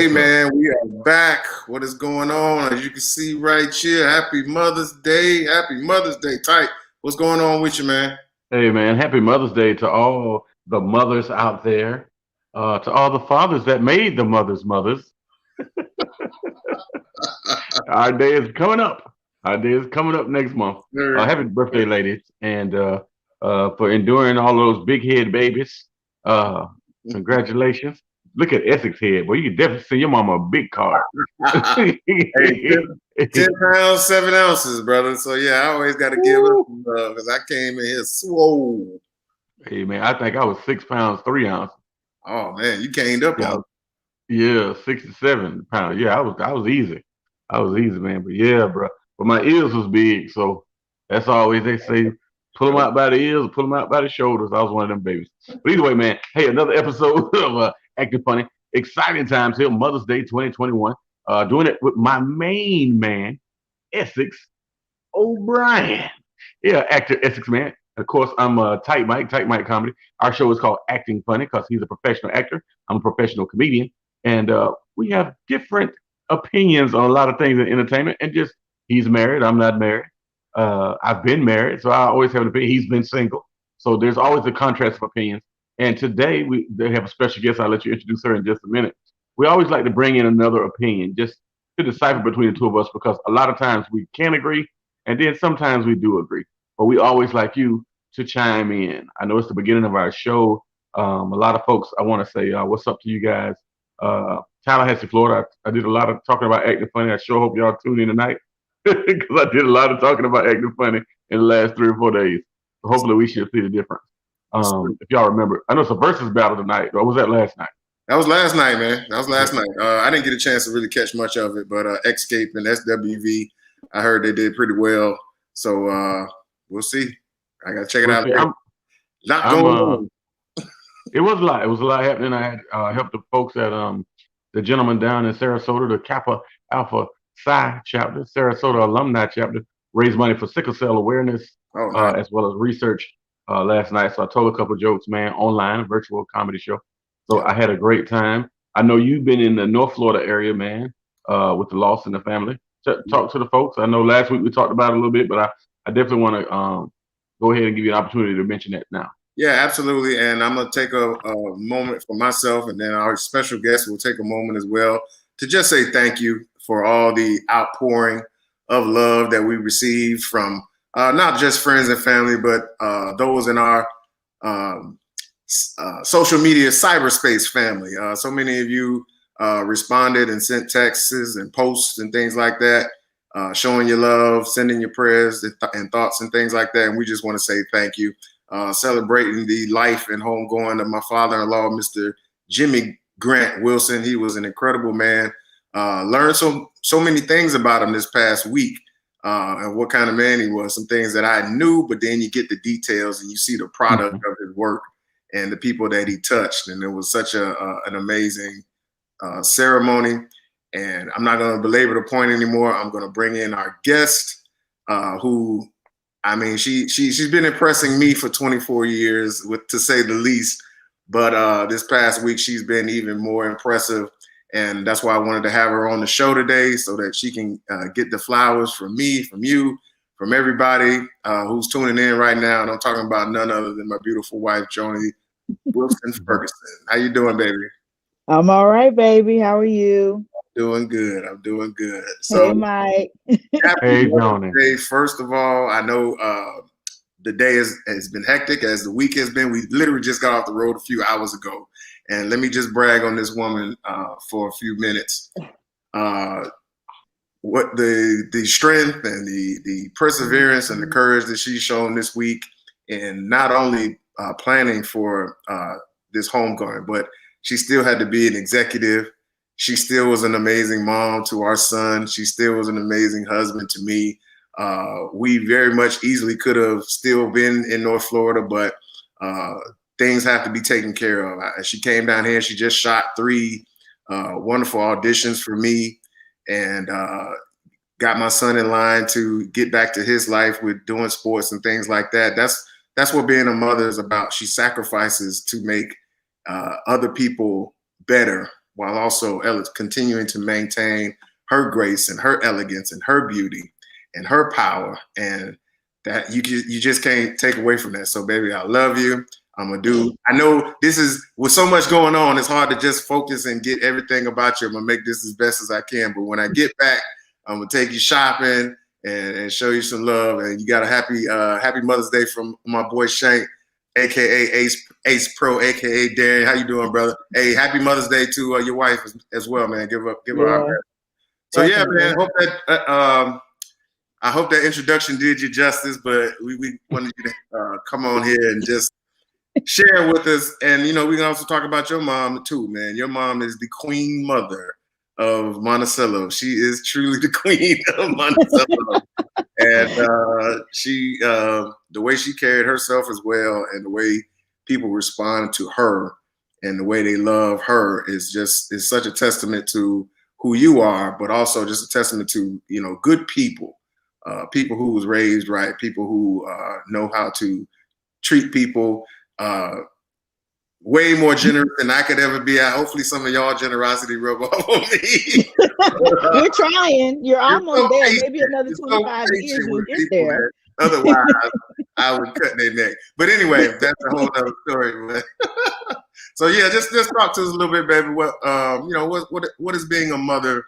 Hey man, we are back. What is going on? As you can see right here, happy Mother's Day. Happy Mother's Day. Tight. What's going on with you, man? Hey man, happy Mother's Day to all the mothers out there, to all the fathers that made the mothers. Our day is coming up. Our day is coming up next month. Very Happy birthday, ladies, and for enduring all those big head babies. Uh, Congratulations. Look at Essex head. Well, you can definitely see your mama a big card. Hey, 10 pounds, 7 ounces, brother. So yeah, I always got to give her some love because I came in here swole. Hey man, I think I was 6 pounds 3 ounces. Oh man, you gained up Yeah, on yeah, 67 pounds. Yeah, I was easy. I was easy, man. But yeah, bro. But my ears was big, so that's always they say pull them me. out by the ears, pull them out by the shoulders. I was one of them babies. But either way, man. Hey, another episode of Acting Funny. Exciting times here, Mother's Day 2021. Doing it with my main man, Essex O'Brien. Yeah, actor Essex man. Of course, I'm Tight Mike Comedy. Our show is called Acting Funny because he's a professional actor. I'm a professional comedian, and we have different opinions on a lot of things in entertainment. And just he's married, I'm not married. I've been married, so I always have an opinion. He's been single, so there's always a contrast of opinions. And today they have a special guest. I'll let you introduce her in just a minute. We always like to bring in another opinion, just to decipher between the two of us, because a lot of times we can agree, and then sometimes we do agree. But we always like you to chime in. I know it's the beginning of our show. A lot of folks, I want to say, what's up to you guys? Tallahassee, Florida. I did a lot of talking about acting funny. I sure hope y'all tune in tonight because I did a lot of talking about acting funny in the last 3 or 4 days. So hopefully we should see the difference. If y'all remember, I know it's a versus battle tonight. Or was that last night? That was last night, man. That was last night. I didn't get a chance to really catch much of it, but Escape and SWV, I heard they did pretty well. So we'll see. I gotta check it We'll out see. later. Not going on. It was a lot. It was a lot happening. I had helped the folks at the gentleman down in Sarasota, the Kappa Alpha Psi chapter, Sarasota alumni chapter, raise money for sickle cell awareness, Oh, nice. as well as research last night. So I told a couple jokes, man, online, a virtual comedy show. So I had a great time. I know you've been in the North Florida area, man, with the loss in the family. Talk to the folks. I know last week we talked about it a little bit, but I definitely want to go ahead and give you an opportunity to mention that now. Yeah, absolutely. And I'm going to take a moment for myself, and then our special guest will take a moment as well to just say thank you for all the outpouring of love that we received from not just friends and family, but those in our um, social media cyberspace family. So many of you responded and sent texts and posts and things like that, showing your love, sending your prayers and thoughts and things like that. And we just want to say thank you. Celebrating the life and homegoing of my father-in-law, Mr. Jimmy Grant Wilson. He was an incredible man. Learned so many things about him this past week and what kind of man he was. Some things that I knew, but then you get the details and you see the product of his work and the people that he touched. And it was such an amazing ceremony. And I'm not going to belabor the point anymore. I'm going to bring in our guest, who, I mean, she's been impressing me for 24 years, to say the least. But this past week, she's been even more impressive. And that's why I wanted to have her on the show today so that she can get the flowers from me, from you, from everybody who's tuning in right now. And I'm talking about none other than my beautiful wife, Joni Wilson Ferguson. How you doing, baby? I'm all right, baby. How are you? Doing good. I'm doing good. Hey, So Mike. Hey, happy Johnny. Mother's Day. First of all, I know the day has been hectic as the week has been. We literally just got off the road a few hours ago. And let me just brag on this woman for a few minutes. What the strength and the perseverance and the courage that she's shown this week in not only planning for this homegoing, but she still had to be an executive. She still was an amazing mom to our son. She still was an amazing husband to me. We very much easily could have still been in North Florida, but things have to be taken care of. She came down here. She just shot 3 wonderful auditions for me, and got my son in line to get back to his life with doing sports and things like that. That's what being a mother is about. She sacrifices to make other people better while also continuing to maintain her grace and her elegance and her beauty and her power, and that you just can't take away from that. So, baby, I love you. I'm gonna do. I know this is with so much going on. It's hard to just focus and get everything about you. I'm gonna make this as best as I can. But when I get back, I'm gonna take you shopping and show you some love. And you got a happy Mother's Day from my boy Shank, aka Ace Pro, aka Darren. How you doing, brother? Hey, happy Mother's Day to your wife as well, man. Give her our best. So yeah, man. I hope that introduction did you justice. But we wanted you to come on here and just share with us. And we can also talk about your mom too, man. Your mom is the queen mother of Monticello. She is truly the queen of Monticello. And she the way she carried herself as well, and the way people respond to her and the way they love her is such a testament to who you are, but also just a testament to good people, people who was raised right, people who know how to treat people way more generous than I could ever be. Hopefully some of y'all generosity rub off on me. We're trying. You're almost there. Maybe another 25 years we'll get there. Man. Otherwise, I would cut their neck. But anyway, that's a whole other story. So yeah, just talk to us a little bit, baby. What has being a mother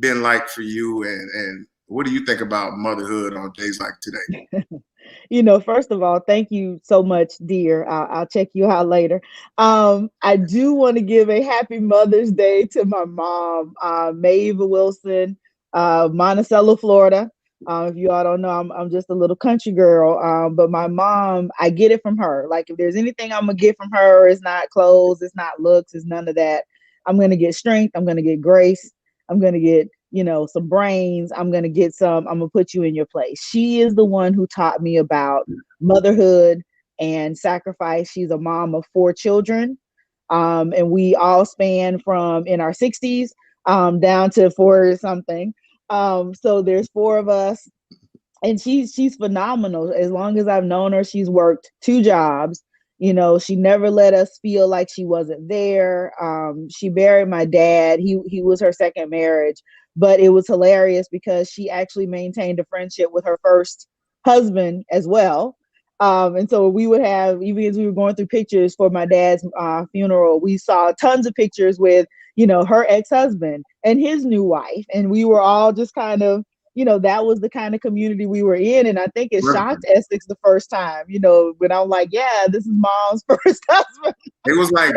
been like for you, and what do you think about motherhood on days like today? First of all, thank you so much, dear. I'll check you out later. I do want to give a happy Mother's Day to my mom, Maeve Wilson, Monticello, Florida. If you all don't know, I'm just a little country girl. But my mom, I get it from her. Like if there's anything I'm gonna get from her, it's not clothes, it's not looks, it's none of that. I'm gonna get strength. I'm gonna get grace. I'm gonna get some brains. I'm going to put you in your place. She is the one who taught me about motherhood and sacrifice. She's a mom of 4 children. And we all span from in our 60s down to 40 something. So there's 4 of us, and she's phenomenal. As long as I've known her, she's worked 2 jobs. She never let us feel like she wasn't there. She married my dad. He was her second marriage. But it was hilarious because she actually maintained a friendship with her first husband as well. And so we would have, even as we were going through pictures for my dad's funeral, we saw tons of pictures with, her ex-husband and his new wife. And we were all just kind of, that was the kind of community we were in. And I think it shocked Essex the first time, when I'm like, yeah, this is mom's first husband. It was like,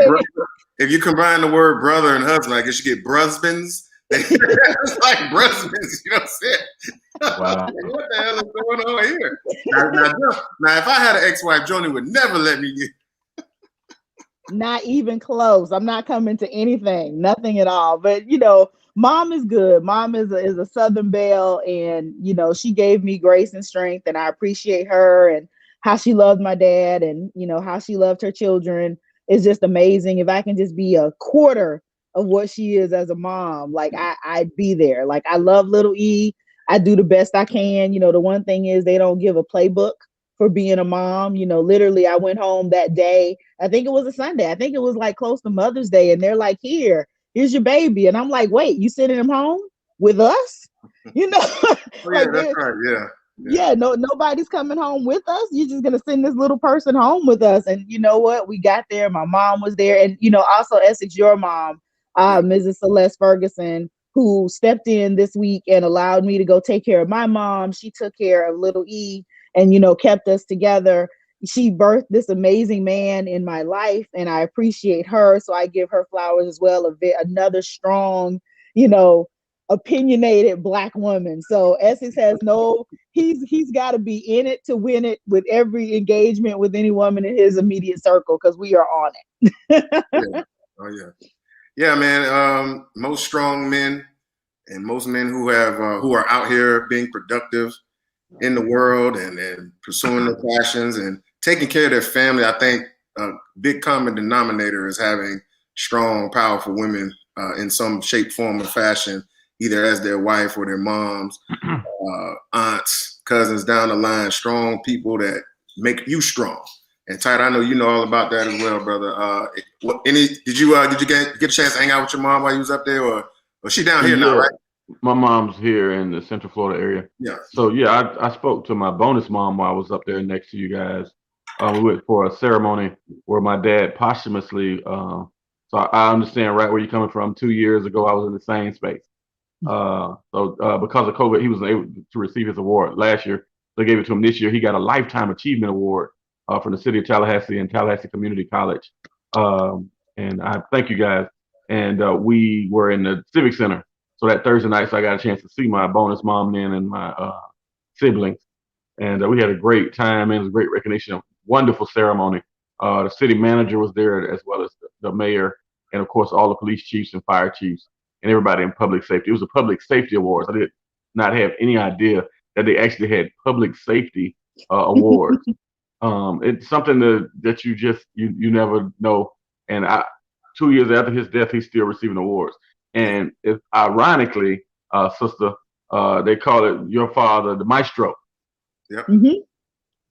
if you combine the word brother and husband, I guess you get brusbands. It's like brusbands, you know what I'm saying? Wow. What the hell is going on here? Now, if I had an ex-wife, Joni would never let me get. Not even close. I'm not coming to anything, nothing at all. But mom is good. Mom is a Southern belle, and she gave me grace and strength, and I appreciate her and how she loved my dad, and how she loved her children is just amazing. If I can just be a quarter of what she is as a mom, like I'd be there. Like I love little E. I do the best I can. The one thing is they don't give a playbook for being a mom. Literally I went home that day. I think it was a Sunday. I think it was like close to Mother's Day. And they're like, here's your baby. And I'm like, wait, you sending him home with us? Oh, yeah, like, that's right. Yeah. No, nobody's coming home with us. You're just going to send this little person home with us. And you know what? We got there. My mom was there. And, also Essex, your mom, Mrs. Celeste Ferguson, who stepped in this week and allowed me to go take care of my mom. She took care of little E and, kept us together. She birthed this amazing man in my life, and I appreciate her. So I give her flowers as well. Another strong, opinionated Black woman. So Essex has he's got to be in it to win it with every engagement with any woman in his immediate circle, because we are on it. Yeah. Oh, yeah. Yeah, man. Most strong men and most men who are out here being productive in the world and pursuing their passions and taking care of their family. I think a big common denominator is having strong, powerful women in some shape, form, or fashion, either as their wife or their moms, aunts, cousins down the line. Strong people that make you strong. And Tight, I know you know all about that as well, brother. Did you get a chance to hang out with your mom while you was up there, or was she down here now, Yeah, right? my mom's here in the Central Florida area. Yeah. So yeah, I spoke to my bonus mom while I was up there next to you guys. We went for a ceremony where my dad posthumously. So I understand right where you're coming from. 2 years ago, I was in the same space. Because of COVID, he wasn't able to receive his award last year. They gave it to him this year. He got a Lifetime Achievement Award from the city of Tallahassee and Tallahassee Community College. And I thank you guys. And we were in the Civic Center. So that Thursday night, so I got a chance to see my bonus mom then and my siblings. And we had a great time, and it was a great recognition. Wonderful ceremony. The city manager was there, as well as the mayor, and of course all the police chiefs and fire chiefs and everybody in public safety. It was a public safety awards. I did not have any idea that they actually had public safety awards. It's something that you never know. And 2 years after his death, he's still receiving awards. And it's ironically, sister, they call it your father, the maestro. Yep. Mm-hmm.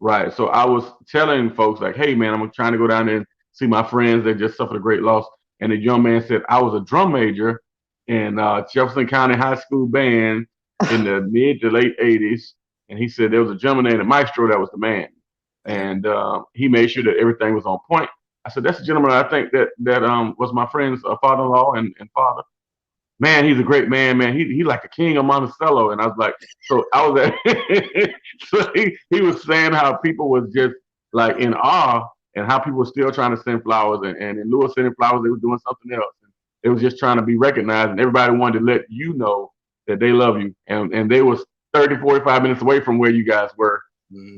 Right. So I was telling folks like, hey man, I'm trying to go down there and see my friends that just suffered a great loss. And the young man said, I was a drum major in Jefferson County High School band in the mid to late 80s. And he said there was a gentleman named Maestro that was the man. And he made sure that everything was on point. I said, that's the gentleman I think that was my friend's father-in-law and father. Man, he's a great man, man. He like a king of Monticello. And I was like, so I was at, so he was saying how people was just like in awe and how people were still trying to send flowers. And in lieu of sending flowers, they were doing something else. And they was just trying to be recognized. And everybody wanted to let you know that they love you. And they was 30, 45 minutes away from where you guys were.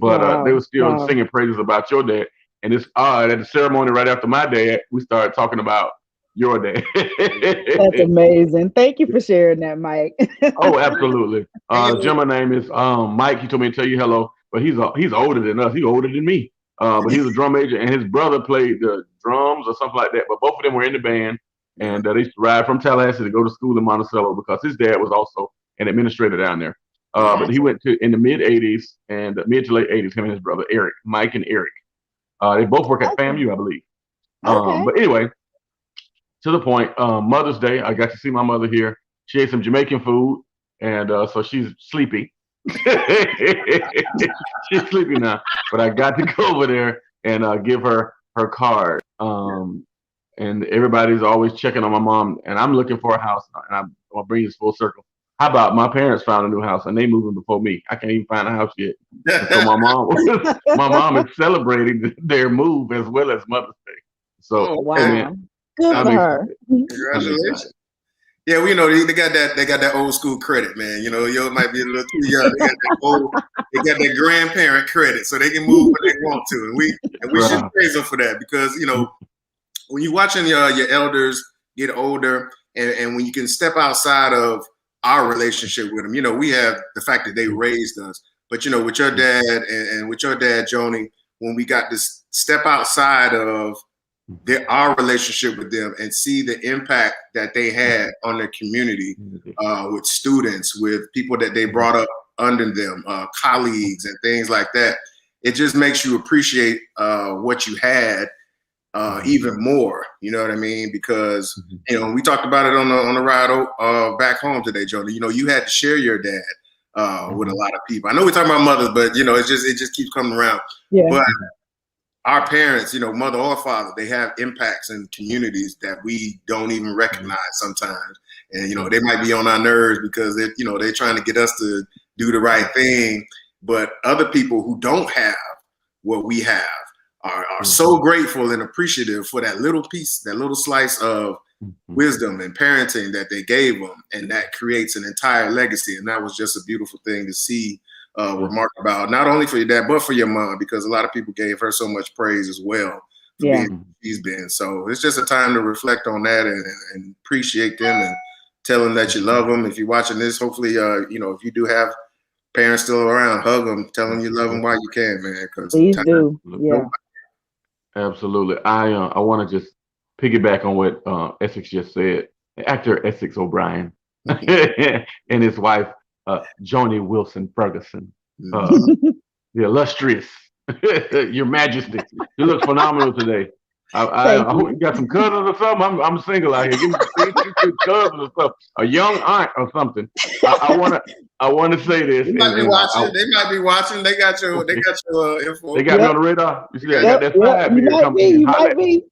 But they were still singing praises about your dad. And it's odd at the ceremony right after my dad, we started talking about your dad. That's amazing. Thank you for sharing that, Mike. Oh, absolutely. Gentleman's name is Mike. He told me to tell you hello, but he's older than us. He's older than me. But he's a drum major, and his brother played the drums or something like that. But both of them were in the band, and they used to ride from Tallahassee to go to school in Monticello because his dad was also an administrator down there. But he went to in the mid '80s and mid to late '80s. Him and his brother Eric, Mike and Eric. They both work at FAMU, I believe. But anyway. To the point, Mother's Day, I got to see my mother here. She ate some Jamaican food, and so she's sleepy. She's sleepy now, but I got to go over there and give her her card. And everybody's always checking on my mom, and I'm looking for a house, and I'll bring this full circle. How about my parents found a new house, and they moving before me? I can't even find a house yet. And so my mom is celebrating their move as well as Mother's Day. So, wow. Man, good for her. Congratulations. Yeah, well, you know, they got that old school credit, man. You know, you might be a little too young. They got that grandparent credit, so they can move when they want to, and we should praise them for that because you know when you're watching your elders get older, and when you can step outside of our relationship with them, you know, we have the fact that they raised us, but you know, with your dad and with your dad, Joni, when we got to step outside of our relationship with them and see the impact that they had on their community with students, with people that they brought up under them, colleagues and things like that. It just makes you appreciate what you had even more. You know what I mean? Because, you know, we talked about it on the ride back home today, Joni. You know, you had to share your dad with a lot of people. I know we're talking about mothers, but, you know, it just keeps coming around. Yeah. But our parents, you know, mother or father, they have impacts in communities that we don't even recognize sometimes. And, you know, they might be on our nerves because they're trying to get us to do the right thing. But other people who don't have what we have are so grateful and appreciative for that little piece, that little slice of wisdom and parenting that they gave them. And that creates an entire legacy. And that was just a beautiful thing to see. Remark about not only for your dad but for your mom, because a lot of people gave her so much praise as well for being who she's been. So it's just a time to reflect on that and appreciate them and tell them that you love them. If you're watching this, hopefully you know, if you do have parents still around, hug them, tell them you love them while you can, man. Please do. Yeah, absolutely. I want to just piggyback on what Essex just said. Actor Essex O'Brien and his wife Joni Wilson Ferguson, the illustrious Your Majesty, you look phenomenal today. I Thank hope you. you got some cousins or something. I'm single out here. Give me some cousins or something. A young aunt or something. I wanna say this. They might be and watching. They might be watching. They got your info. they got me Yep. on the radar. You see, I Yep, got that Yep, side you beard might coming be. in. You Holla might be.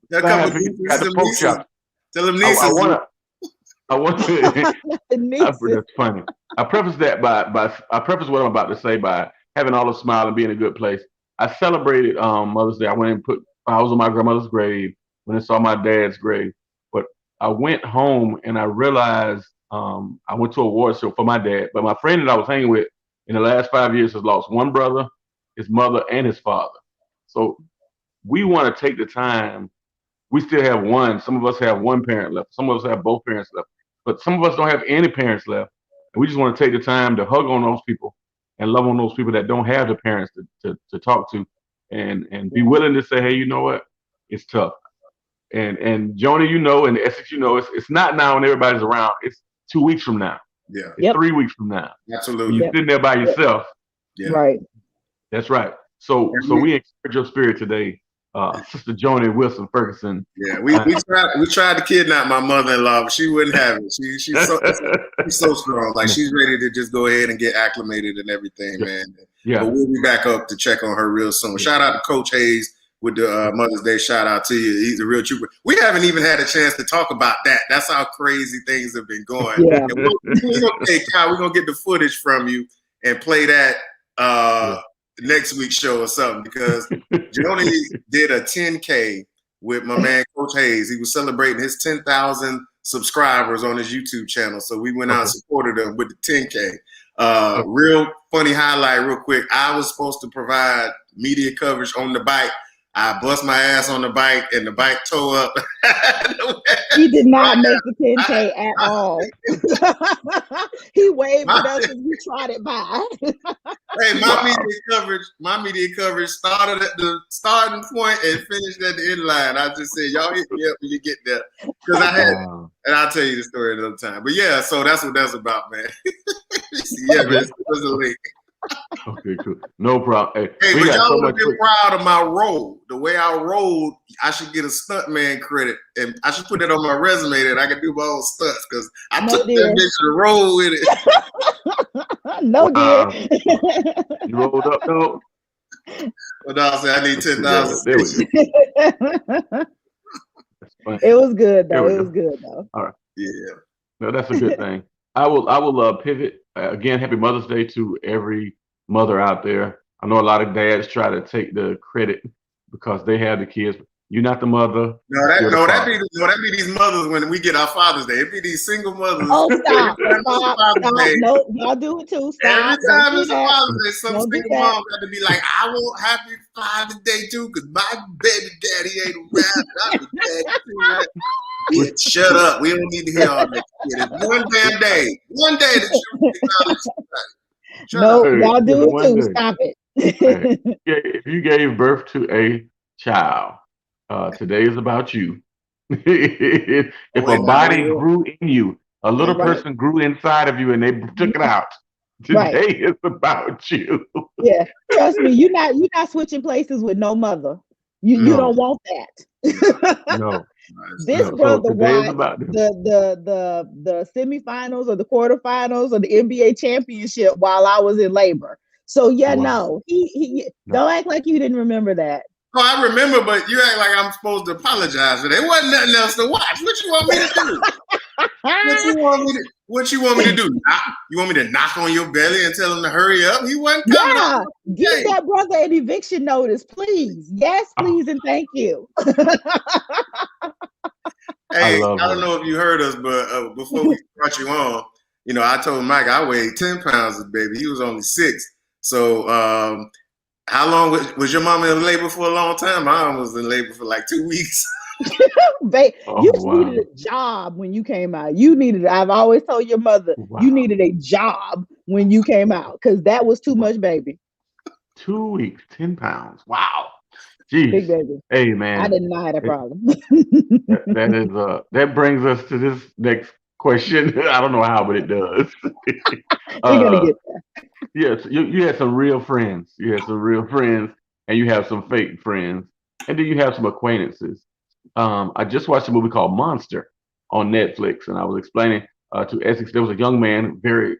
They'll side come beard, with got the them pork nieces. chop. Tell them I nieces. want to. The nieces. That's funny. I preface that I preface what I'm about to say by having all the smile and being in a good place. I celebrated Mother's Day. I went and put flowers on my grandmother's grave when I saw my dad's grave. But I went home and I realized I went to a award show for my dad. But my friend that I was hanging with in the last 5 years has lost one brother, his mother, and his father. So we want to take the time. We still have one. Some of us have one parent left. Some of us have both parents left. But some of us don't have any parents left. And we just want to take the time to hug on those people and love on those people that don't have the parents to talk to and be willing to say, hey, you know what? It's tough. And Joni, you know, and Essex, you know, it's not now when everybody's around. It's 2 weeks from now. Yeah, It's 3 weeks from now. When absolutely. you're sitting there by yourself. Yeah. Right. That's right. So we encourage your spirit today. Sister Joni Wilson Ferguson. Yeah, we tried to kidnap my mother-in-law, but she wouldn't have it. She's so strong. Like she's ready to just go ahead and get acclimated and everything, man. Yeah. But we'll be back up to check on her real soon. Shout out to Coach Hayes with the Mother's Day shout out to you. He's a real trooper. We haven't even had a chance to talk about that. That's how crazy things have been going. Yeah. Okay, Kyle, we're gonna get the footage from you and play that next week's show or something, because Joni did a 10K with my man Coach Hayes. He was celebrating his 10,000 subscribers on his YouTube channel. So we went out and supported him with the 10K. Real funny highlight real quick. I was supposed to provide media coverage on the bike. I bust my ass on the bike and the bike tore up. He did not make the 10K at all. He waved at us and we tried it by. Hey, my media coverage started at the starting point and finished at the end line. I just said, y'all hit me up when you get there. Because I had, and I'll tell you the story another time. But yeah, so that's what that's about, man. Yeah, man, it was a link. Okay, cool. No problem. Hey, but y'all would have been proud of my role. The way I rolled, I should get a stuntman credit. And I should put that on my resume that I can do my own stunts, because I took that bitch to roll with it. No, dear. You rolled up, though? Well, I said I need 10,000. There we go. It was good, though. It was good, though. All right. Yeah. No, that's a good thing. I will pivot. Again, happy Mother's Day to every mother out there. I know a lot of dads try to take the credit because they have the kids. You're not the mother. That be these mothers when we get our Father's Day. It be these single mothers. Oh, stop. No, y'all do it too. Stop. Every time it's Father's Day, some single mom got to be like, I want happy Father's Day too, because my baby daddy ain't around. I'm a daddy too, right? Yeah, shut up. We don't need to hear all that shit. It's one damn day. One day that you acknowledge somebody. No, y'all do it too. Stop it. If you gave birth to a child, today is about you. If a body grew in you, a little person grew inside of you and they took it out, today is about you. Yeah, trust me, you're not switching places with no mother. You don't want that. No. This brother watched the semifinals or the quarterfinals or the NBA championship while I was in labor. So no, he don't act like you didn't remember that. Oh, I remember, but you act like I'm supposed to apologize for that. There wasn't nothing else to watch. What you want me to do? What you want me to do? You want me to knock on your belly and tell him to hurry up? He wasn't coming. Yeah, give that brother an eviction notice, please. Yes, please, and thank you. Hey, I don't know if you heard us, but before we brought you on, I told Mike I weighed 10 pounds, baby. He was only 6. So how long was your mama in labor for? A long time. My mom was in labor for like 2 weeks. You needed a job when you came out. I've always told your mother, you needed a job when you came out, because that was too much, baby. 2 weeks, 10 pounds. Wow. Jeez. Big baby. Hey, man. I did not have a problem. That brings us to this next question. I don't know how, but it does. We're gonna get there. Yes, you had some real friends. You had some real friends, and you have some fake friends, and then you have some acquaintances. I just watched a movie called Monster on Netflix, and I was explaining to Essex there was a young man, very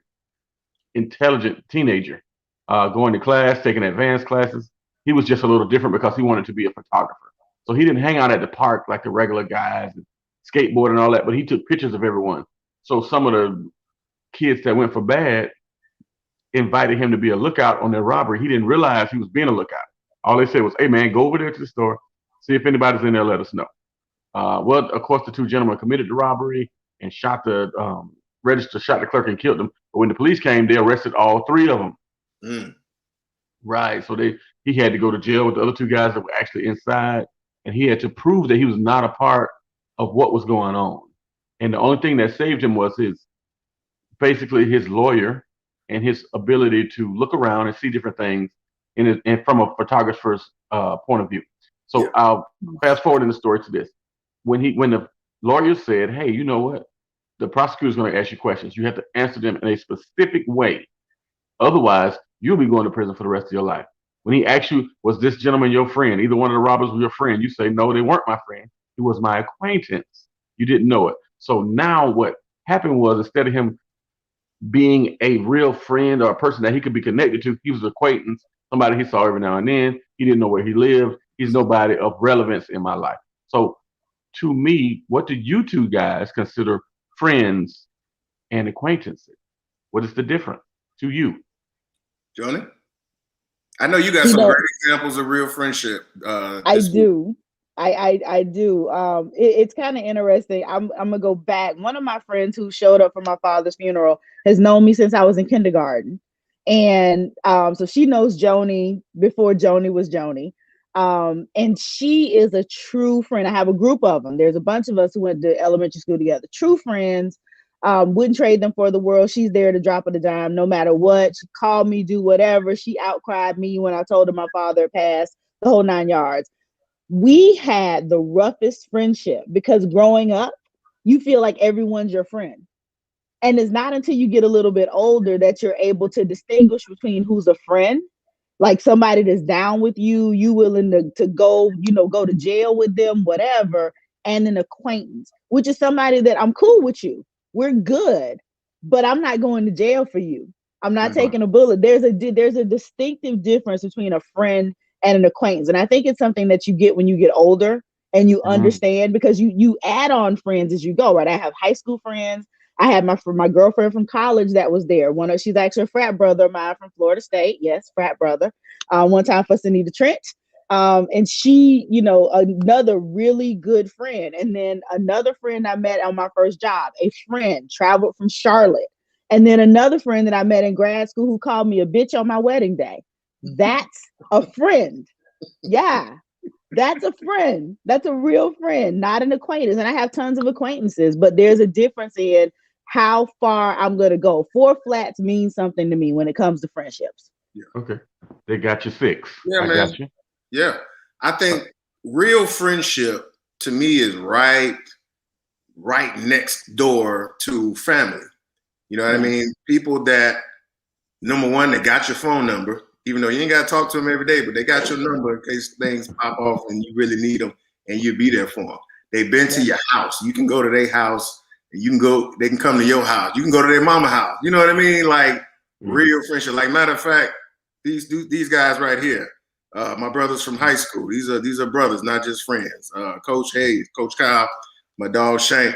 intelligent teenager, going to class, taking advanced classes. He was just a little different because he wanted to be a photographer. So he didn't hang out at the park like the regular guys and skateboard and all that, but he took pictures of everyone. So some of the kids that went for bad invited him to be a lookout on their robbery. He didn't realize he was being a lookout. All they said was, "Hey man, go over there to the store, see if anybody's in there, let us know." Well, of course, the two gentlemen committed the robbery and shot the register, shot the clerk and killed them. But when the police came, they arrested all three of them. Mm. Right. So he had to go to jail with the other two guys that were actually inside, and he had to prove that he was not a part of what was going on. And the only thing that saved him was his lawyer and his ability to look around and see different things and from a photographer's point of view. So Yeah. I'll fast forward in the story to this. When the lawyer said, "Hey, you know what? The prosecutor's going to ask you questions. You have to answer them in a specific way. Otherwise, you'll be going to prison for the rest of your life." When he asks you, "Was this gentleman your friend? Either one of the robbers was your friend?" You say, "No, they weren't my friend. He was my acquaintance." You didn't know it. So now what happened was, instead of him being a real friend or a person that he could be connected to, he was an acquaintance, somebody he saw every now and then. He didn't know where he lived. He's nobody of relevance in my life. So to me, what do you two guys consider friends and acquaintances? What is the difference to you? Johnny? I know you got You some know, great examples of real friendship. I This week. do. I do. It's kind of interesting. I'm gonna go back. One of my friends who showed up for my father's funeral has known me since I was in kindergarten, and so she knows Joni before Joni was Joni. And she is a true friend. I have a group of them. There's a bunch of us who went to elementary school together. True friends. Wouldn't trade them for the world. She's there to drop of the dime, no matter what. She called me, do whatever. She outcried me when I told her my father passed, the whole 9 yards. We had the roughest friendship because growing up, you feel like everyone's your friend. And it's not until you get a little bit older that you're able to distinguish between who's a friend, like somebody that's down with you, you willing to go, go to jail with them, whatever, and an acquaintance, which is somebody that I'm cool with you. We're good, but I'm not going to jail for you. I'm not Mhm. taking a bullet. There's a distinctive difference between a friend and an acquaintance. And I think it's something that you get when you get older and you Mhm. understand because you add on friends as you go, right? I have high school friends. I had my girlfriend from college that was there. She's actually a frat brother of mine from Florida State. Yes, frat brother. One time for Anita Trent. And she, another really good friend. And then another friend I met on my first job, a friend traveled from Charlotte. And then another friend that I met in grad school who called me a bitch on my wedding day. That's a friend. Yeah. That's a friend. That's a real friend, not an acquaintance. And I have tons of acquaintances, but there's a difference in how far I'm going to go. Four flats means something to me when it comes to friendships. Okay. They got you six. Yeah, I man. got you. Yeah. I think real friendship to me is right next door to family. You know what I Yeah. mean? People that, number one, they got your phone number, even though you ain't got to talk to them every day, but they got your number in case things pop off and you really need them and you be there for them. They've been to your house. You can go to their house and they can come to your house. You can go to their mama house. You know what I mean? Like real friendship. Like matter of fact, these guys right here, my brothers from high school. These are brothers, not just friends. Coach Hayes, Coach Kyle, my dog Shank.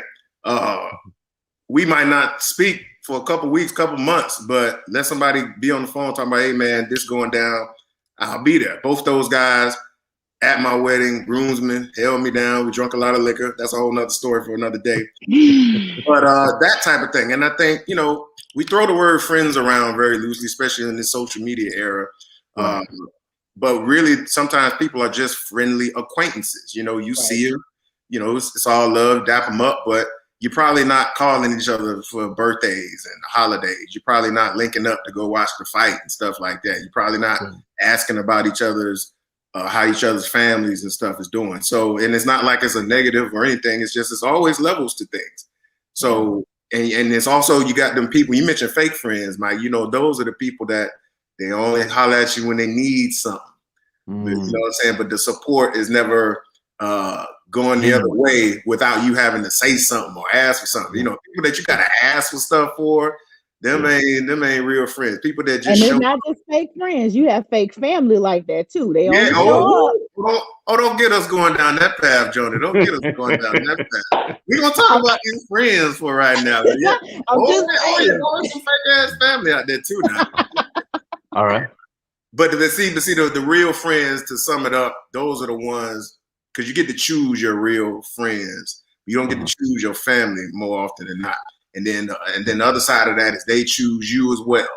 We might not speak for a couple weeks, couple months, but let somebody be on the phone talking about, hey man, this going down. I'll be there. Both those guys at my wedding, groomsmen held me down. We drank a lot of liquor. That's a whole nother story for another day. But that type of thing. And I think, we throw the word friends around very loosely, especially in this social media era. Right. But really, sometimes people are just friendly acquaintances. You see them, it's all love, dap them up, but you're probably not calling each other for birthdays and holidays. You're probably not linking up to go watch the fight and stuff like that. You're probably not asking about each other's how each other's families and stuff is doing. So, and it's not like it's a negative or anything. It's always levels to things. So, and it's also, you got them people, you mentioned fake friends, Mike, those are the people that They only holler at you when they need something. You know what I'm saying? But the support is never going the other way without you having to say something or ask for something. You know, people that you gotta ask for stuff for, them ain't real friends. People that just and show it's not just fake friends. You have fake family like that too. They only yeah, show up. don't get us going down that path, Joni. Don't get us going down that path. We're gonna talk about these friends for right now. Yeah. I'm just saying. There's some fake ass family out there too now. All right. But the real friends, to sum it up, those are the ones, because you get to choose your real friends. You don't get to choose your family more often than not. And then the other side of that is they choose you as well.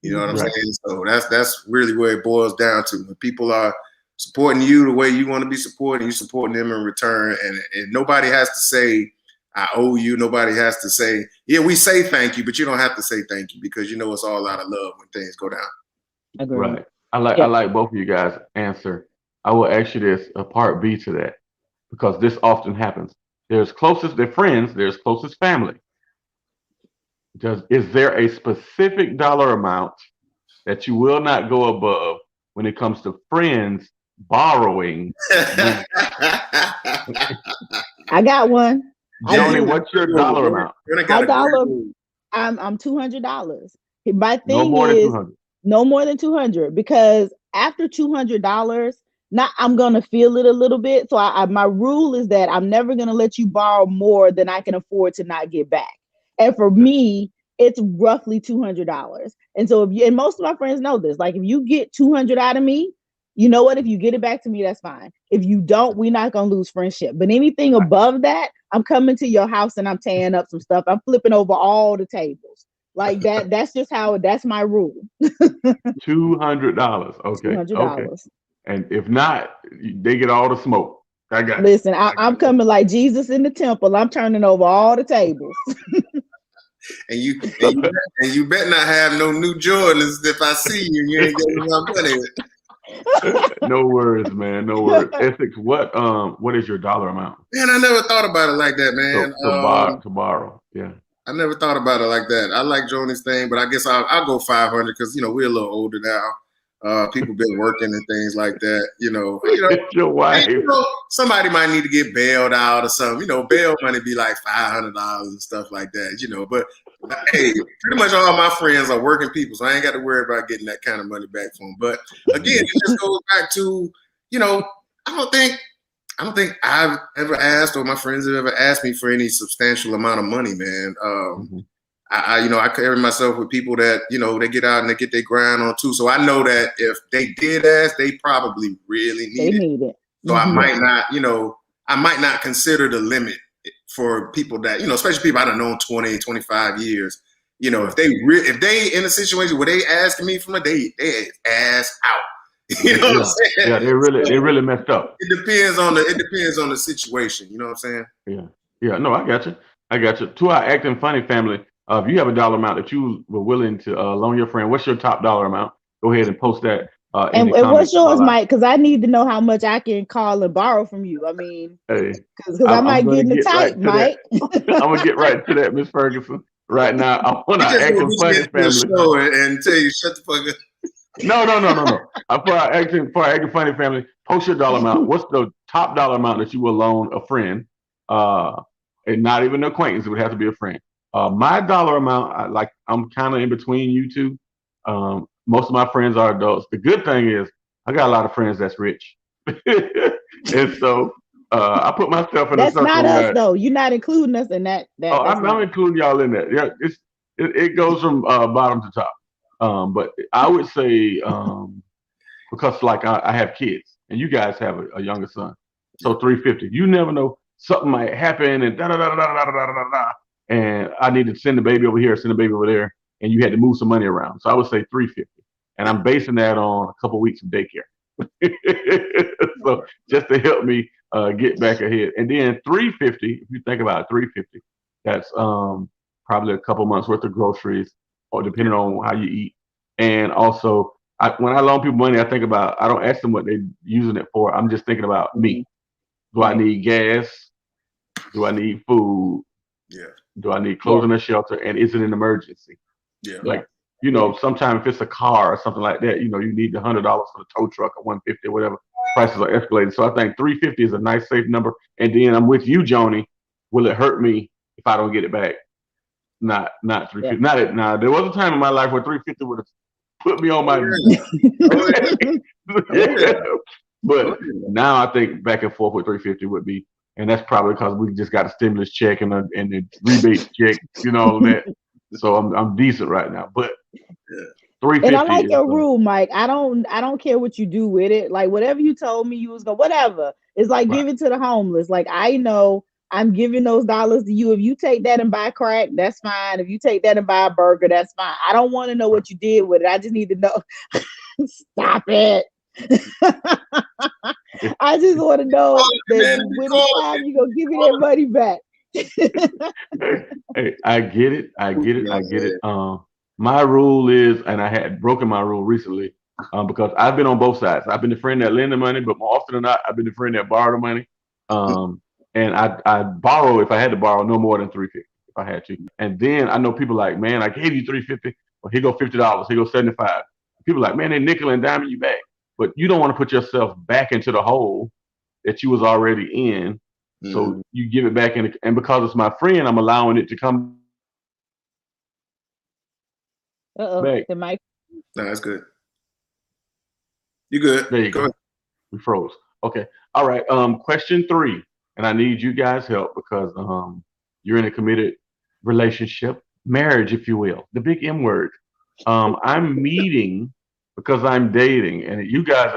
You know what I'm saying? So that's really where it boils down to. When people are supporting you the way you want to be supported, you supporting them in return. And nobody has to say, I owe you. Nobody has to say, yeah, we say thank you, but you don't have to say thank you, because you know it's all out of love when things go down. Agreed. Right. I like both of you guys' answer. I will ask you this, a part B to that, because this often happens. There's friends, there's closest family. Is there a specific dollar amount that you will not go above when it comes to friends borrowing? I got one. Joni, what's your dollar amount? My dollar, I'm $200. My thing no more is than 200. No more than 200, because after $200, I'm gonna feel it a little bit. So my rule is that I'm never gonna let you borrow more than I can afford to not get back. And for me, it's roughly $200. And so and most of my friends know this, like if you get 200 out of me, you know what? If you get it back to me, that's fine. If you don't, we're not gonna lose friendship. But anything above that, I'm coming to your house and I'm tearing up some stuff. I'm flipping over all the tables. Like that. That's just that's my rule. $200. Okay. $200. Okay. And if not, they get all the smoke. I got Listen, I'm coming like Jesus in the temple. I'm turning over all the tables. And you better not have no new Jordans. If I see you, you ain't getting my money. No worries, man. No worries. Essex, what is your dollar amount? Man, I never thought about it like that, man. To borrow. Yeah. I never thought about it like that. I like Joni's thing, but I guess I'll go 500 because we're a little older now. People been working and things like that. Your wife. Somebody might need to get bailed out or something. Bail money be like $500 and stuff like that. But hey, pretty much all my friends are working people, so I ain't got to worry about getting that kind of money back from them. But again, it just goes back to I don't think I've ever asked, or my friends have ever asked me for any substantial amount of money, man. I carry myself with people that, they get out and they get their grind on too. So I know that if they did ask, they probably really need it. So I might not consider the limit for people that, especially people I done known 20, 25 years. If they in a situation where they asking me for money, they ass out. What I'm saying? Yeah, they really messed up. It depends on the situation. You know what I'm saying? Yeah. No, I got you. To our Acting Funny family, if you have a dollar amount that you were willing to loan your friend, what's your top dollar amount? Go ahead and post that. And what's yours, Mike? Because I need to know how much I can call and borrow from you. I mean, because I might get in the tight, Mike. I'm gonna get right to that, Miss Ferguson. Right now, I want to Acting Funny family and tell you shut the fuck up. No. For our Acting Funny family, post your dollar amount. What's the top dollar amount that you will loan a friend? And not even an acquaintance. It would have to be a friend. My dollar amount, I'm kind of in between you two. Most of my friends are adults. The good thing is I got a lot of friends that's rich, and so I put myself in a circle. That's not us, though. You're not including us in that. I'm including y'all in that. Yeah, it goes from bottom to top. But I would say because I have kids and you guys have a younger son, so 350. You never know, something might happen and and I need to send the baby over here, send the baby over there, and you had to move some money around. So I would say 350, and I'm basing that on a couple weeks of daycare. So just to help me get back ahead, and then 350. If you think about it, 350, that's probably a couple months worth of groceries, or depending on how you eat. And also, when I loan people money, I don't ask them what they're using it for. I'm just thinking about me. Do I need gas? Do I need food? Yeah. Do I need clothing or shelter? And is it an emergency? Yeah. you know, sometimes if it's a car or something like that, you know, you need the $100 for the tow truck or 150 or whatever. Prices are escalated. So I think 350 is a nice safe number. And then I'm with you, Joni. Will it hurt me if I don't get it back? Not 350. Not it. Now there was a time in my life where 350 would have put me on my. But now I think back and forth with 350 would be, and that's probably because we just got a stimulus check and the rebate check, you know that. So I'm decent right now, but 350. And I like your rule, Mike. I don't care what you do with it. Like whatever you told me you was going, whatever. It's like give it to the homeless. Like I know I'm giving those dollars to you. If you take that and buy crack, that's fine. If you take that and buy a burger, that's fine. I don't want to know what you did with it. I just need to know. Stop it. I just want to know that when it's time you gonna give me that money back. Hey, I get it. My rule is, and I had broken my rule recently because I've been on both sides. I've been the friend that lend the money, but more often than not, I've been the friend that borrowed the money. And I borrow if I had to borrow no more than $350 if I had to. And then I know people like, man, I gave you $350, well, here go $50, here go $75. People like, man, they nickel and diming you back. But you don't want to put yourself back into the hole that you was already in. So you give it back, and because it's my friend, I'm allowing it to come back. No, that's good. You good? There you go. We froze. Okay. All right. Question 3, and I need you guys' help because you're in a committed relationship, marriage, if you will, the big M word. I'm meeting because I'm dating, and you guys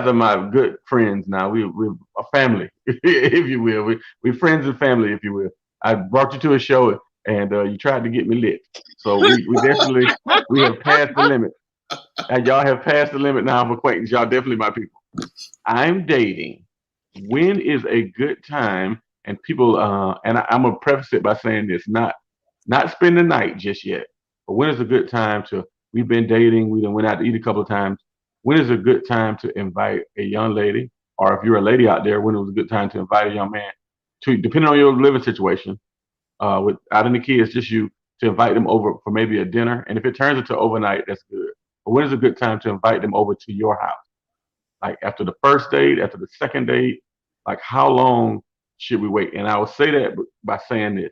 are my good friends now. We're a family, if you will. We're friends and family, if you will. I brought you to a show, and you tried to get me lit. So we definitely we have passed the limit, and y'all have passed the limit now of acquaintance. Y'all definitely my people. I'm dating. When is a good time? And people, and I'm gonna preface it by saying this: not spend the night just yet, but when is a good time to? We've been dating. We done went out to eat a couple of times. When is a good time to invite a young lady, or if you're a lady out there, when it was a good time to invite a young man, to depending on your living situation, without any kids, just you, to invite them over for maybe a dinner. And if it turns into overnight, that's good. But when is a good time to invite them over to your house? Like after the first date, after the second date, like how long should we wait? And I will say that by saying this.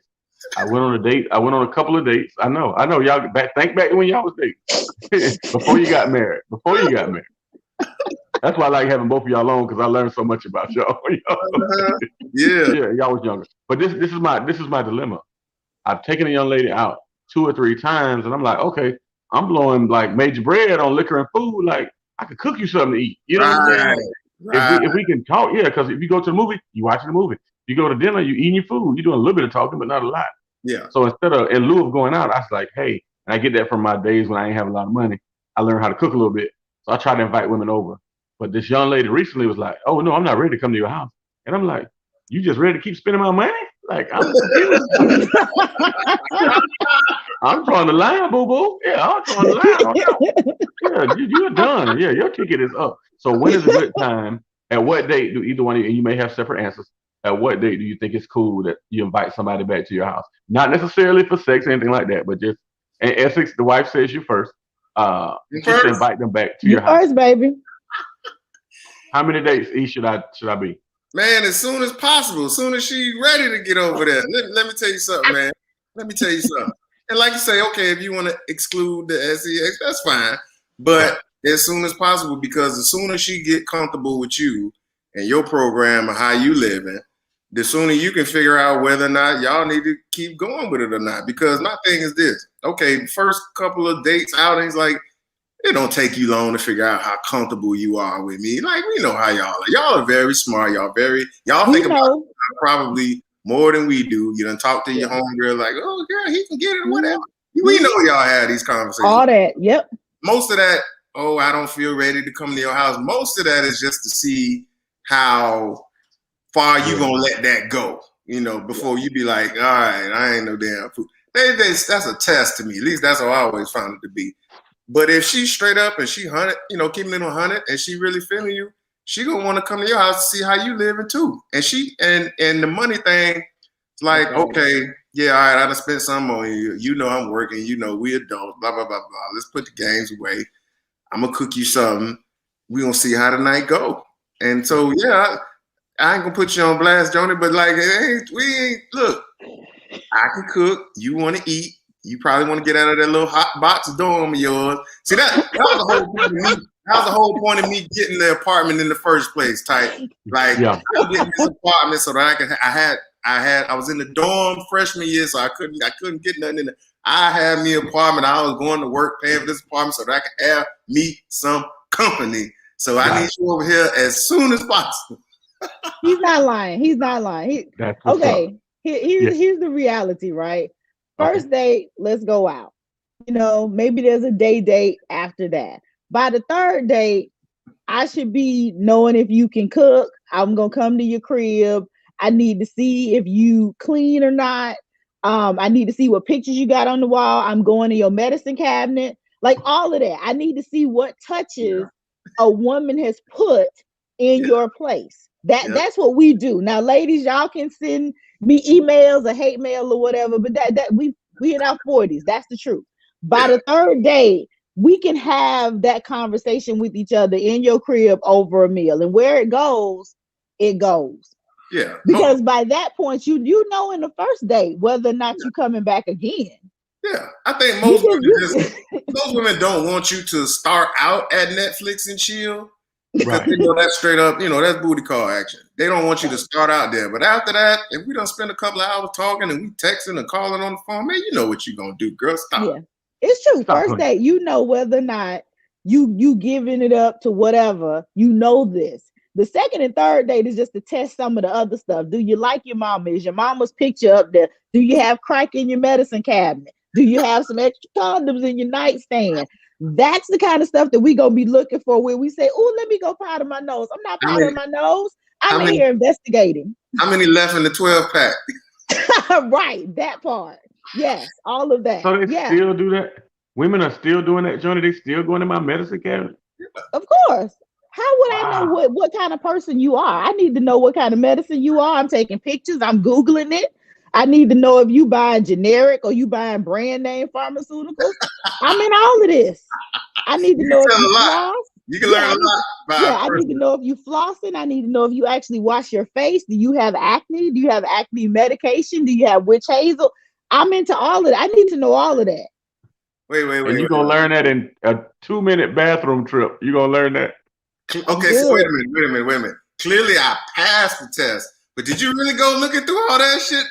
I went on a date. I went on a couple of dates. I know y'all think back to when y'all was dating before you got married. That's why I like having both of y'all on, because I learned so much about y'all. Yeah, y'all was younger. But this is my dilemma. I've taken a young lady out 2 or 3 times, and I'm like, okay, I'm blowing like major bread on liquor and food. Like I could cook you something to eat. You know what I'm saying? Right. If we can talk, because if you go to the movie, you watching the movie. You go to dinner, you eating your food. You're doing a little bit of talking, but not a lot. Yeah. So in lieu of going out, I was like, hey, and I get that from my days when I ain't have a lot of money. I learned how to cook a little bit. So I try to invite women over. But this young lady recently was like, oh, no, I'm not ready to come to your house. And I'm like, you just ready to keep spending my money? Like, I'm drawing the line, boo-boo. Yeah, I'm drawing the line. Yeah, you're done. Yeah, your ticket is up. So when is a good time? At what date do either one of you, and you may have separate answers, at what date do you think it's cool that you invite somebody back to your house? Not necessarily for sex or anything like that, but just in Essex, the wife says you first. Just invite them back to your house. First, baby. How many dates each should I be? Man, as soon as possible, as soon as she's ready to get over there. Let me tell you something, man. Let me tell you something. And like you say, okay, if you want to exclude the sex, that's fine. But as soon as possible, because as soon as she get comfortable with you and your program and how you living, the sooner you can figure out whether or not y'all need to keep going with it or not. Because my thing is this. Okay, first couple of dates, outings, like, it don't take you long to figure out how comfortable you are with me. Like, we know how y'all are. Y'all are very smart. Y'all think about probably more than we do. You done talk to your homegirl like, oh, girl, he can get it or whatever. We know y'all had these conversations. All that, yep. Most of that, oh, I don't feel ready to come to your house. Most of that is just to see how far you gonna let that go, before you be like, all right, I ain't no damn fool. That's a test to me. At least that's how I always found it to be. But if she's straight up and she hunted, keeping it 100, and she really feeling you, she gonna want to come to your house to see how you living too. And the money thing, it's like, okay, yeah, all right, I done spent some on you. You know I'm working. You know we adults. Blah blah blah blah. Let's put the games away. I'm gonna cook you something. We gonna see how the night go. And so yeah, I ain't gonna put you on blast, Joni, but like, we ain't look. I can cook. You want to eat. You probably want to get out of that little hot box dorm of yours. See that was the whole point of me. That was the whole point of me getting the apartment in the first place. Type like I was getting this apartment so that I was in the dorm freshman year, so I couldn't get nothing in there. I had me an apartment. I was going to work paying for this apartment so that I could have me some company. So I need you over here as soon as possible. He's not lying. He's not lying. Okay. Here's the reality, right? First date, let's go out. You know, maybe there's a date after that. By the third date, I should be knowing if you can cook. I'm gonna come to your crib. I need to see if you clean or not. I need to see what pictures you got on the wall. I'm going to your medicine cabinet. Like all of that. I need to see what touches a woman has put in your place. That's what we do. Now, ladies, y'all can send me emails or hate mail or whatever, but that we in our 40s. That's the truth. By the third day, we can have that conversation with each other in your crib over a meal. And where it goes, it goes. Yeah. Because by that point, you know in the first date whether or not you're coming back again. Yeah. I think most women don't want you to start out at Netflix and chill. Because they know that's straight up, that's booty call action. They don't want you to start out there. But after that, if we don't spend a couple of hours talking and we texting and calling on the phone, man, you know what you're going to do, girl. Stop. Yeah, it's true. First date, you know whether or not you giving it up to whatever, you know this. The second and third date is just to test some of the other stuff. Do you like your mama? Is your mama's picture up there? Do you have crack in your medicine cabinet? Do you have some extra condoms in your nightstand? That's the kind of stuff that we gonna be looking for when we say, "Oh, let me go powder my nose." I'm not powdering my nose. I'm in here investigating. How many left in the 12 pack? Right, that part. Yes, all of that. So they still do that? Women are still doing that, Joni? They still going in my medicine cabinet? Of course. How would I know what kind of person you are? I need to know what kind of medicine you are. I'm taking pictures. I'm Googling it. I need to know if you buying generic or you buying brand name pharmaceuticals. I'm in all of this. I need to know if you floss. You can learn a lot. I need to know if you flossing. I need to know if you actually wash your face. Do you have acne? Do you have acne medication? Do you have witch hazel? I'm into all of that. I need to know all of that. Wait. And you're going to learn that in a 2-minute bathroom trip. You're going to learn that. Okay, so wait a minute. Clearly I passed the test. But did you really go looking through all that shit?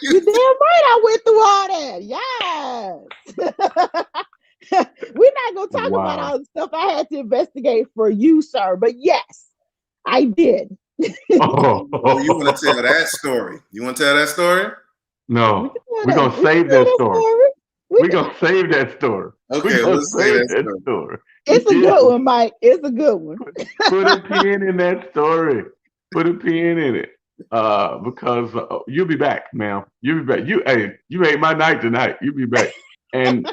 You're damn right I went through all that. Yes. We're not going to talk about all the stuff I had to investigate for you, sir. But yes, I did. You want to tell that story? You want to tell that story? No. We're going to save that story. We're going to save that story. Okay, let's save that story. It's a good one, Mike. It's a good one. Put a pin in that story. Put a pin in it. Because you'll be back, ma'am. You'll be back. You ate my night tonight. You'll be back. And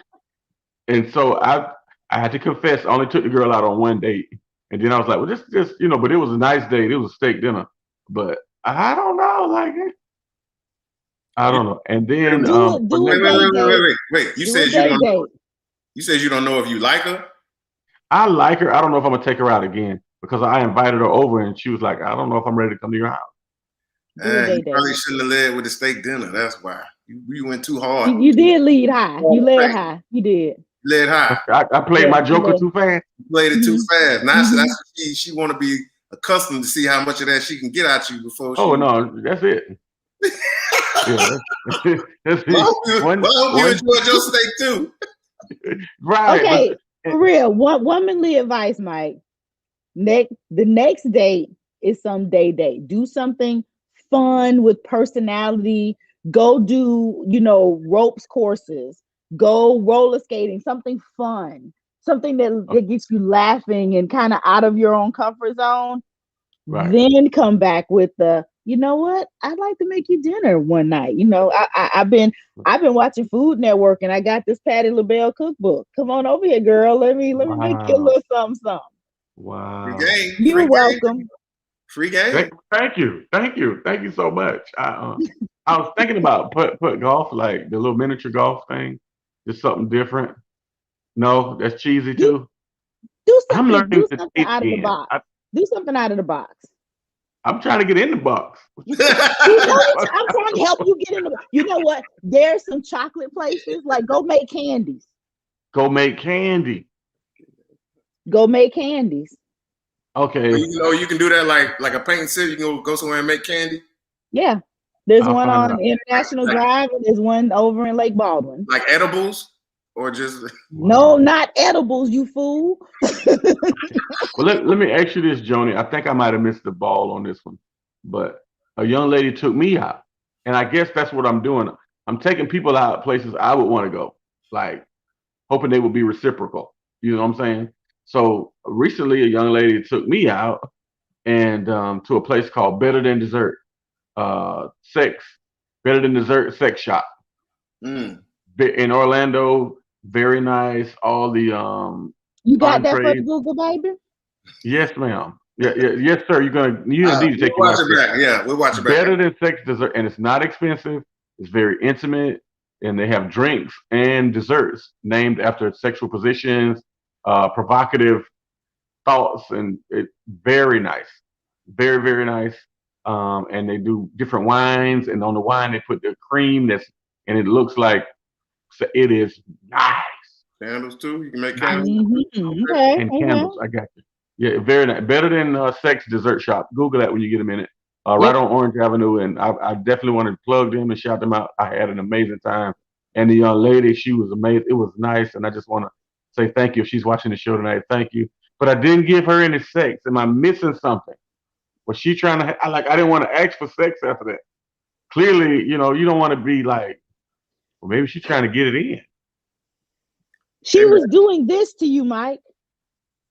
so I had to confess, I only took the girl out on one date. And then I was like, well, just but it was a nice date. It was a steak dinner. But I don't know, I don't know. And then wait. You said you don't know. You said you don't know if you like her? I like her. I don't know if I'm gonna take her out again because I invited her over and she was like, I don't know if I'm ready to come to your house. You probably shouldn't have led with the steak dinner. That's why you went too hard. You did lead high. You led high. You did. Led high. I played my joker too fast. You played it too fast. Now she want to be accustomed to see how much of that she can get out you before. Oh no, that's it. That's it. Well, I hope you enjoyed your steak too. Right. Okay, for real. Womanly advice, Mike. The next date is some date. Do something fun with personality. Go do, ropes courses. Go roller skating. Something fun. Something that gets you laughing and kind of out of your own comfort zone. Right. Then come back with the, you know what? I'd like to make you dinner one night. I've been watching Food Network and I got this Patti LaBelle cookbook. Come on over here, girl. Let me make you a little something. Wow. Free game. You're welcome. Free game. Thank you so much. I was thinking about put golf, like the little miniature golf thing, just something different. No, that's cheesy Do too. do I'm something. learning Do to something date out of the again. box. Do something out of the box. I'm trying to get in the box. See, I'm trying to help you get in the. You know what? There's some chocolate places like Go Make Candies. Go make candy. Go Make Candies. Okay, You can do that like a paint city. You can go somewhere and make candy. Yeah. There's I'll one find on out. International Drive and there's one over in Lake Baldwin. Like edibles or just No, not edibles, you fool. Well, let me ask you this, Joni. I think I might have missed the ball on this one, but a young lady took me out, and I guess that's what I'm doing. I'm taking people out places I would want to go, like hoping they would be reciprocal. You know what I'm saying? So recently, a young lady took me out and to a place called Better Than Dessert, sex, Better Than Dessert sex shop mm. in Orlando. Very nice. All the You got that for the entrees. Google, baby? Yes, ma'am. Yes, sir. You need to take We'll you watch out it there. back. Yeah, we'll watch it back. Better than sex dessert, and it's not expensive. It's very intimate, and they have drinks and desserts named after sexual positions, provocative thoughts, and it very nice, very very nice. And they do different wines, and on the wine they put the cream and it looks like it is nice. Candles too. You can make Nice. candles. Okay. And candles. I got you. Yeah, very nice. Better than sex dessert shop. Google that when you get a minute. Right on Orange Avenue, and I definitely want to plug them and shout them out. I had an amazing time, and the young lady, she was amazing. It was nice, and I just want to say thank you. If she's watching the show tonight, thank you. But I didn't give her any sex. Am I missing something? Was she trying to? I didn't want to ask for sex after that. Clearly, you don't want to be like, well, maybe she's trying to get it in. She was doing this to you, Mike.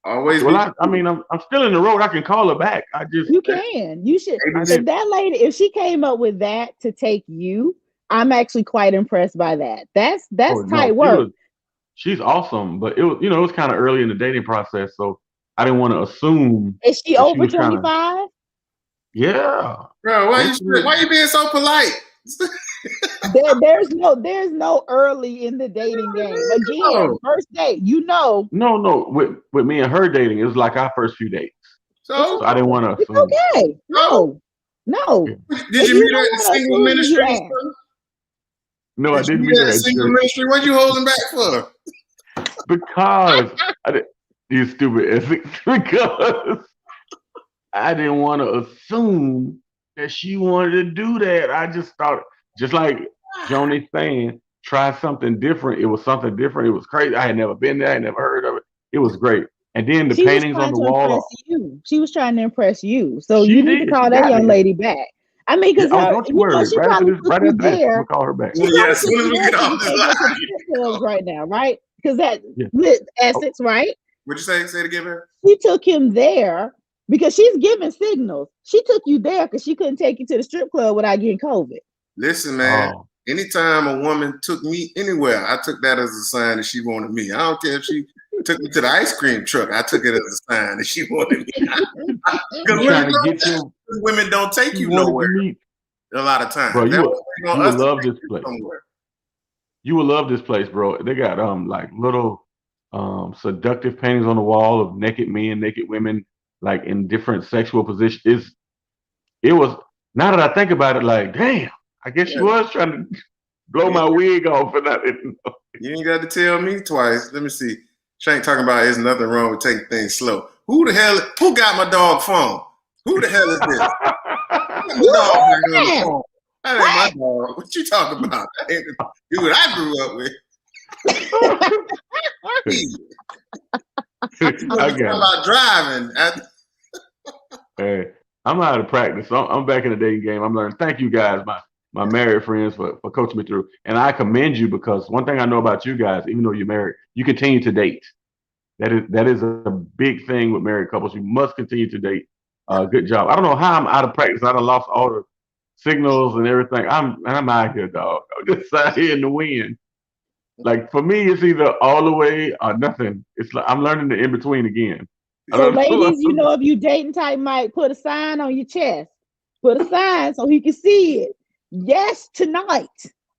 Always. Well, I mean, I'm still in the road. I can call her back. You can. You should. If that lady, if she came up with that to take you, I'm actually quite impressed by that. That's tight work. She's awesome, but it was kind of early in the dating process, so I didn't want to assume. Is she over 25? Yeah. Bro, why you being so polite? There's no early in the dating game. Again, first date, No. With me and her dating, it was like our first few dates. So I didn't want to assume. Okay. No. Did you meet her at the single ministry? No, I didn't meet her at single ministry. What you holding back for? Because you stupid Essex. Because I didn't want to assume that she wanted to do that. I just thought, just like Joni's saying, try something different. It was something different. It was crazy. I had never been there. I had never heard of it. It was great. And then the paintings on the wall. She was trying to impress you. So you need to call that young lady back. I mean, because she probably took you there. We'll call her back. Yeah, as soon as we get off this line. Right now, right? Because Essex, right? What'd you say? Say it again, man. She took him there because she's giving signals. She took you there because she couldn't take you to the strip club without getting COVID. Listen, man. Anytime a woman took me anywhere, I took that as a sign that she wanted me. I don't care if she took me to the ice cream truck. I took it as a sign that she wanted me. Because women don't take you nowhere a lot of times. Bro, you will love this place. You will love this place, bro. They got like little seductive paintings on the wall of naked men, naked women, like in different sexual positions. It was, now that I think about it, like, damn, I guess she was trying to blow my wig off, and I didn't know. You ain't got to tell me twice. Let me see. Shank talking about there's nothing wrong with taking things slow. Who got my dog phone? Who the hell is this? That ain't my dog. What you talking about? That ain't the dude I grew up with. I got about driving. Hey, I'm out of practice. I'm back in the dating game. I'm learning. Thank you guys, my married friends, for coaching me through. And I commend you, because one thing I know about you guys, even though you're married, you continue to date. That is a big thing with married couples. You must continue to date. Good job. I don't know how I'm out of practice. I done lost all the signals and everything. I'm out here, dog. I'm just out here in the wind. Like, for me, it's either all the way or nothing. It's like I'm learning the in between again. So, ladies, if you dating type, Mike, put a sign on your chest. Put a sign so he can see it. Yes, tonight.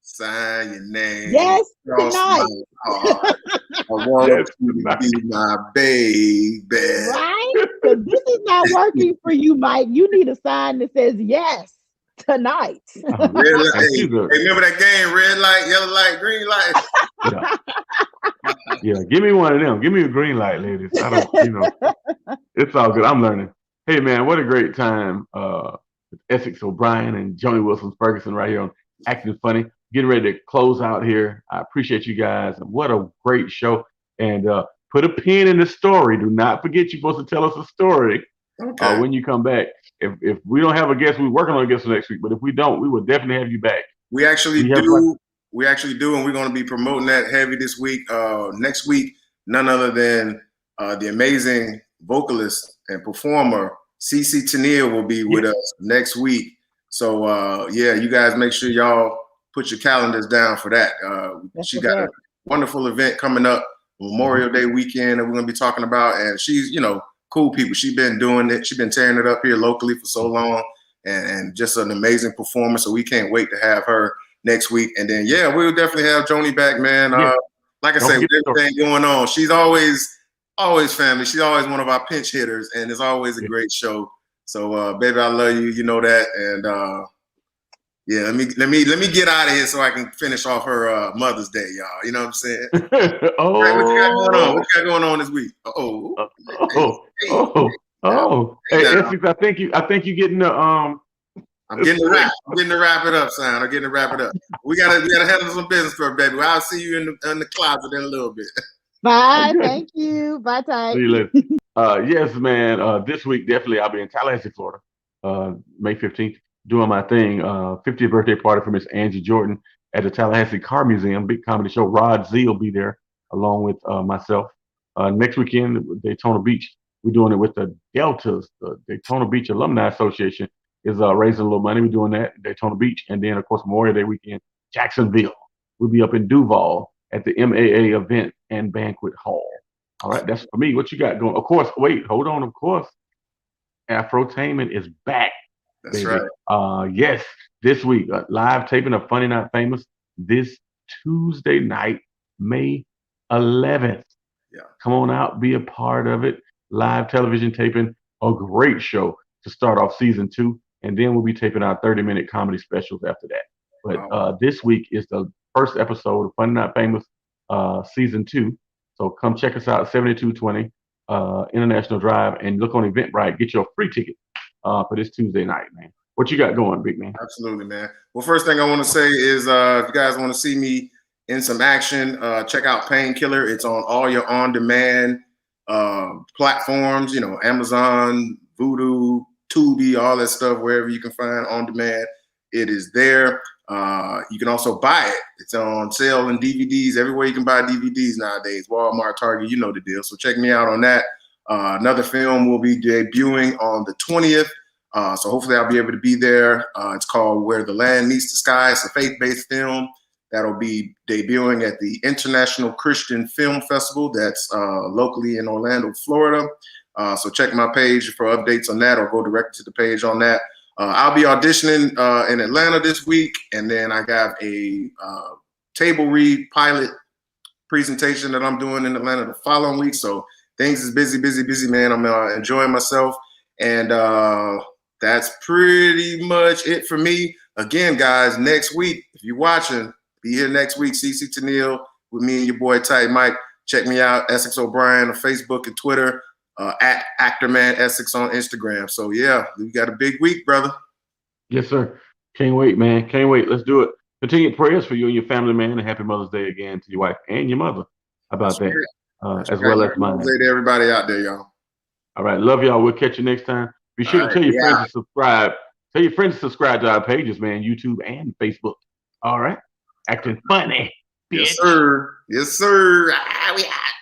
Sign your name. Yes, Cross tonight. my heart. I want Yes, you to tonight. be my baby. Right? Because this is not working for you, Mike. You need a sign that says yes tonight. Red light. And Hey, she's a- remember that game? Red light, yellow light, green light. yeah. Yeah, give me one of them. Give me a green light, ladies. I don't, it's all good. I'm learning. Hey, man, what a great time with Essex O'Brien and Joni Wilson Ferguson right here on Acting Funny. Getting ready to close out here. I appreciate you guys. What a great show. And put a pin in the story. Do not forget you're supposed to tell us a story Okay. when you come back. If we don't have a guest, we're working on a guest for next week. But if we don't, we will definitely have you back. We actually We have do. We actually do, and we're going to be promoting that heavy this week. Next week, none other than the amazing vocalist and performer CeCe Tennille will be with us next week. So yeah, you guys make sure y'all put your calendars down for that. She got a wonderful event coming up, Memorial Day weekend, that we're going to be talking about. And she's, cool people. She's been doing it. She's been tearing it up here locally for so long, and just an amazing performer. So we can't wait to have her next week. And then, yeah, we'll definitely have Joni back, man. Like I say, with everything going on, she's always family. She's always one of our pinch hitters, and it's always a great show. So, baby, I love you. You know that. And yeah, let me get out of here so I can finish off her Mother's Day, y'all. You know what I'm saying? Oh, right, what you got going on? What you got going on this week? Hey, Essex, I think you getting the I'm getting to wrap. I'm getting to wrap it up, son. I'm getting to wrap it up. We gotta handle some business first, baby. I'll see you in the closet in a little bit. Bye. Thank you. Bye, Ty. See you later. Yes, man. This week definitely I'll be in Tallahassee, Florida, May 15th, doing my thing. 50th birthday party for Miss Angie Jordan at the Tallahassee Car Museum. Big comedy show. Rod Z will be there along with myself. Next weekend, Daytona Beach. We're doing it with the Deltas, the Daytona Beach Alumni Association is raising a little money. We're doing that at Daytona Beach. And then, of course, Memorial Day weekend, Jacksonville. We'll be up in Duval at the MAA event and banquet hall. All right, that's for me. What you got going? Of course, wait, hold on. Of course, Afrotainment is back. That's baby. right. Yes, this week, live taping of Funny Not Famous this Tuesday night, May 11th. Yeah. Come on out, be a part of it. Live television taping, a great show to start off season 2. And then we'll be taping our 30-minute comedy specials after that. But this week is the first episode of Funny Not Famous season 2. So come check us out, 7220 International Drive, and look on Eventbrite. Get your free ticket for this Tuesday night, man. What you got going, big man? Absolutely, man. Well, first thing I want to say is if you guys want to see me in some action, check out Painkiller. It's on all your on-demand platforms, Amazon, Vudu, Tubi, all that stuff, wherever you can find on demand, it is there. You can also buy it. It's on sale in DVDs, everywhere you can buy DVDs nowadays, Walmart, Target, you know the deal. So check me out on that. Another film will be debuting on the 20th. So hopefully I'll be able to be there. It's called Where the Land Meets the Sky. It's a faith-based film that'll be debuting at the International Christian Film Festival that's locally in Orlando, Florida. So check my page for updates on that, or go directly to the page on that. I'll be auditioning in Atlanta this week, and then I got a table read pilot presentation that I'm doing in Atlanta the following week. So things is busy, man. I'm enjoying myself, and that's pretty much it for me. Again, guys, next week, if you're watching, be here next week. CeCe Tennille with me and your boy Tight Mike. Check me out, Essex O'Brien on Facebook and Twitter. At Actorman Essex on Instagram. So yeah, we got a big week, brother. Yes, sir. Can't wait, man. Can't wait. Let's do it. Continued prayers for you and your family, man, and happy Mother's Day again to your wife and your mother. How about that? As well as mine. Mother's Day to everybody out there, y'all. All right. Love y'all. We'll catch you next time. Be sure to tell your friends to subscribe. Tell your friends to subscribe to our pages, man, YouTube and Facebook. All right. Acting funny. Yes, sir. Yes, sir. We out.